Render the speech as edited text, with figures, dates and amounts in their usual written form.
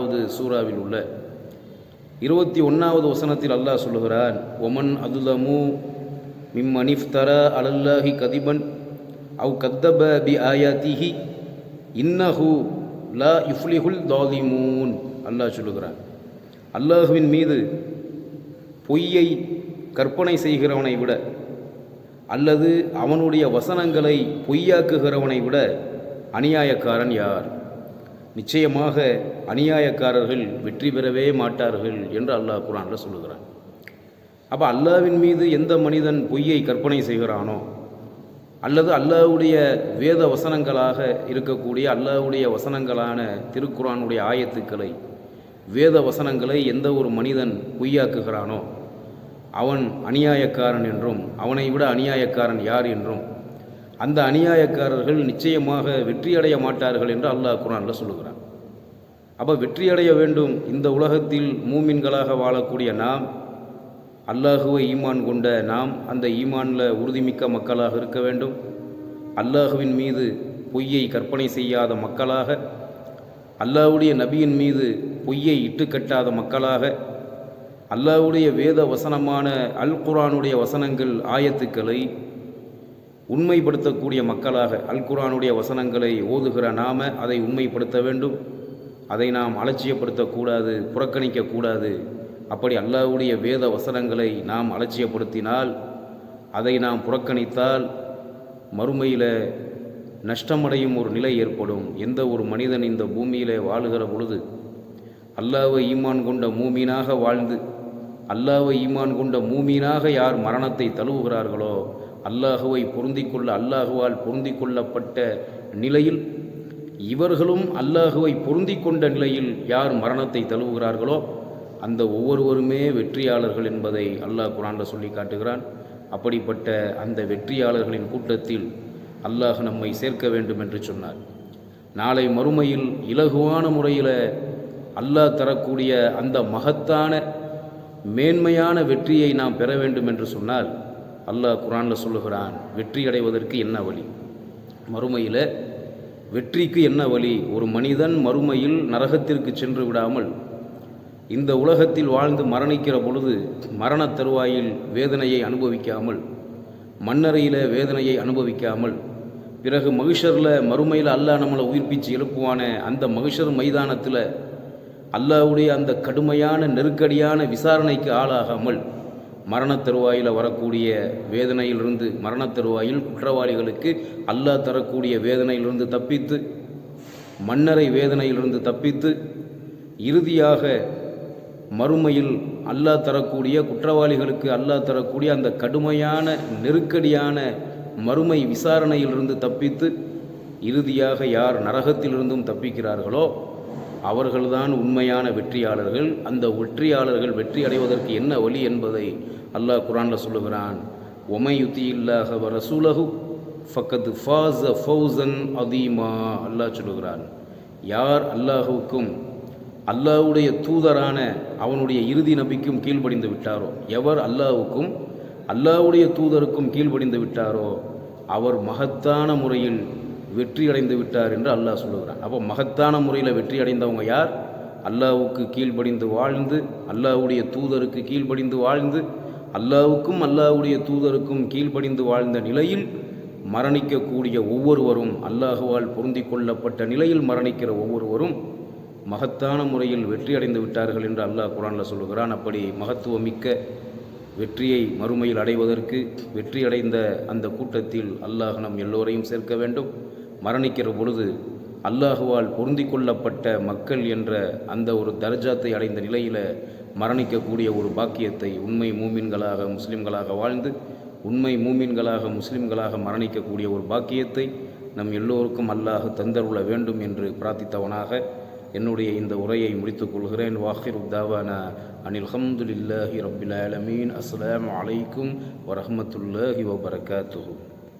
6வது சூறாவில் உள்ள 21வது வசனத்தில் அல்லாஹ் சொல்லுகிறான், ஒமன் அதுலமு மிம்மன் இஃப்தரா அலல்லாஹி கதிபன் அவ் கத்தப பி ஆயாத்திஹி இன்னஹு லா யுஃப்லிஹுல் தாலிமூன். அல்லாஹ் சொல்லுகிறான், அல்லாஹுவின் மீது பொய்யை கற்பனை செய்கிறவனை விட அல்லது அவனுடைய வசனங்களை பொய்யாக்குகிறவனை விட அநியாயக்காரன் யார்? நிச்சயமாக அநியாயக்காரர்கள் வெற்றி பெறவே மாட்டார்கள் என்று அல்லாஹ் குர்ஆனில் சொல்லுகிறான். அப்போ அல்லாஹ்வின் மீது எந்த மனிதன் பொய்யை கற்பனை செய்கிறானோ அல்லது அல்லாஹ்வுடைய வேத வசனங்களாக இருக்கக்கூடிய அல்லாஹ்வுடைய வசனங்களான திருக்குர்ஆனுடைய ஆயத்துக்களை வேத வசனங்களை எந்த ஒரு மனிதன் பொய்யாக்குகிறானோ அவன் அநியாயக்காரன் என்றும் அவனை விட அநியாயக்காரன் யார் என்றும் அந்த அநியாயக்காரர்கள் நிச்சயமாக வெற்றியடைய மாட்டார்கள் என்று அல்லாஹ் குர்ஆனில் சொல்லுகிறான். அப்போ வெற்றியடைய வேண்டும் இந்த உலகத்தில் மூமின்களாக வாழக்கூடிய நாம், அல்லாஹுவை ஈமான் கொண்ட நாம் அந்த ஈமானில் உறுதிமிக்க மக்களாக இருக்க வேண்டும். அல்லாஹுவின் மீது பொய்யை கற்பனை செய்யாத மக்களாக, அல்லாஹ்வுடைய நபியின் மீது பொய்யை இட்டுக்கட்டாத மக்களாக, அல்லாஹ்வுடைய வேத வசனமான அல் குர்ஆனுடைய வசனங்கள் ஆயத்துக்களை உண்மைப்படுத்தக்கூடிய மக்களாக அல் குர்ஆனுடைய வசனங்களை ஓதுகிற நாம அதை உண்மைப்படுத்த வேண்டும். அதை நாம் அலட்சியப்படுத்தக்கூடாது, புறக்கணிக்கக்கூடாது. அப்படி அல்லாஹ்வுடைய வேத வசனங்களை நாம் அலட்சியப்படுத்தினால், அதை நாம் புறக்கணித்தால் மறுமையில் நஷ்டமடையும் ஒரு நிலை ஏற்படும். எந்த ஒரு மனிதன் இந்த பூமியில் வாழுகிற பொழுது அல்லாஹ்வை ஈமான் கொண்ட மூமீனாக வாழ்ந்து அல்லாஹ்வை ஈமான் கொண்ட மூமீனாக யார் மரணத்தை தழுவுகிறார்களோ, அல்லாஹுவை பொருந்திக்கொள்ள அல்லாஹுவால் பொருந்தி கொள்ளப்பட்ட நிலையில் இவர்களும் அல்லாஹுவை பொருந்தி கொண்ட நிலையில் யார் மரணத்தை தழுவுகிறார்களோ அந்த ஒவ்வொருவருமே வெற்றியாளர்கள் என்பதை அல்லாஹ் குர்ஆனில் சொல்லி காட்டுகிறான். அப்படிப்பட்ட அந்த வெற்றியாளர்களின் கூட்டத்தில் அல்லாஹ் நம்மை சேர்க்க வேண்டும் என்று சொன்னார். நாளை மறுமையில் இலகுவான முறையில் அல்லாஹ் தரக்கூடிய அந்த மகத்தான மேன்மையான வெற்றியை நாம் பெற வேண்டும் என்று சொன்னால் அல்லாஹ் குர்ஆனில் சொல்லுகிறான், வெற்றி அடைவதற்கு என்ன வழி, மறுமையில் வெற்றிக்கு என்ன வழி. ஒரு மனிதன் மறுமையில் நரகத்திற்கு சென்று விடாமல் இந்த உலகத்தில் வாழ்ந்து மரணிக்கிற பொழுது மரண தருவாயில் வேதனையை அனுபவிக்காமல், மண்ணறையில் வேதனையை அனுபவிக்காமல், பிறகு மகிஷரில் மறுமையில் அல்லாஹ் நம்மளை உயிர்ப்பிச்சு எழுப்புவான அந்த மகிஷர் மைதானத்தில் அல்லாஹ்வுடைய அந்த கடுமையான நெருக்கடியான விசாரணைக்கு ஆளாகாமல் மரணத் தருவாயில் வரக்கூடிய வேதனையிலிருந்து, மரணத் தருவாயில் குற்றவாளிகளுக்கு அல்லாஹ் தரக்கூடிய வேதனையிலிருந்து தப்பித்து, மண்ணறை வேதனையிலிருந்து தப்பித்து, இறுதியாக மறுமையில் அல்லாஹ் தரக்கூடிய குற்றவாளிகளுக்கு அல்லாஹ் தரக்கூடிய அந்த கடுமையான நெருக்கடியான மறுமை விசாரணையிலிருந்து தப்பித்து, இறுதியாக யார் நரகத்திலிருந்தும் தப்பிக்கிறார்களோ அவர்கள்தான் உண்மையான வெற்றியாளர்கள். அந்த வெற்றியாளர்கள் வெற்றி அடைவதற்கு என்ன வழி என்பதை அல்லாஹ் குர்ஆனில் சொல்லுகிறான். ஒமை யுத்தியில்லாஹ வ ரசூலஹு ஃபக்கத் ஃபாஸ ஃபௌஸன் அதீமா. அல்லாஹ் சொல்லுகிறான், யார் அல்லாஹுவுக்கும் அல்லாஹ்வுடைய தூதரான அவனுடைய இறுதி நபிக்கும் கீழ்ப்படிந்து விட்டாரோ, எவர் அல்லாஹுக்கும் அல்லாஹ்வுடைய தூதருக்கும் கீழ்ப்படிந்து விட்டாரோ அவர் மகத்தான முறையில் வெற்றி அடைந்து விட்டார் என்று அல்லாஹ் சொல்லுகிறான். அப்போ மகத்தான முறையில் வெற்றி அடைந்தவங்க யார்? அல்லாஹ்வுக்கு கீழ்ப்படிந்து வாழ்ந்து, அல்லாஹ்வுடைய தூதருக்கு கீழ்ப்படிந்து வாழ்ந்து, அல்லாஹ்வுக்கும் அல்லாஹ்வுடைய தூதருக்கும் கீழ்ப்படிந்து வாழ்ந்த நிலையில் மரணிக்கக்கூடிய ஒவ்வொருவரும், அல்லாஹுவால் பொருந்தி கொள்ளப்பட்ட நிலையில் மரணிக்கிற ஒவ்வொருவரும் மகத்தான முறையில் வெற்றி அடைந்து விட்டார்கள் என்று அல்லாஹ் குர்ஆனில் சொல்லுகிறான். அப்படி மகத்துவமிக்க வெற்றியை மறுமையில் அடைவதற்கு வெற்றி அடைந்த அந்த கூட்டத்தில் அல்லாஹ் நம் எல்லோரையும் சேர்க்க வேண்டும். மரணிக்கிற பொழுது அல்லாஹுவால் பொருந்தி கொள்ளப்பட்ட மக்கள் என்ற அந்த ஒரு தர்ஜாத்தை அடைந்த நிலையில் மரணிக்கக்கூடிய ஒரு பாக்கியத்தை, உண்மை மூமின்களாக முஸ்லிம்களாக வாழ்ந்து உண்மை மூமின்களாக முஸ்லிம்களாக மரணிக்கக்கூடிய ஒரு பாக்கியத்தை நம் எல்லோருக்கும் அல்லாஹ் தந்தருள வேண்டும் என்று பிரார்த்தித்தவனாக என்னுடைய இந்த உரையை முடித்துக் கொள்கிறேன். வாஹிரு தாவானா அனில் ஹம்துலில்லாஹி ரப்பில் ஆலமீன். அஸ்ஸலாமு அலைக்கும் வரஹ்மத்துல்லாஹி வபரகாத்துஹு.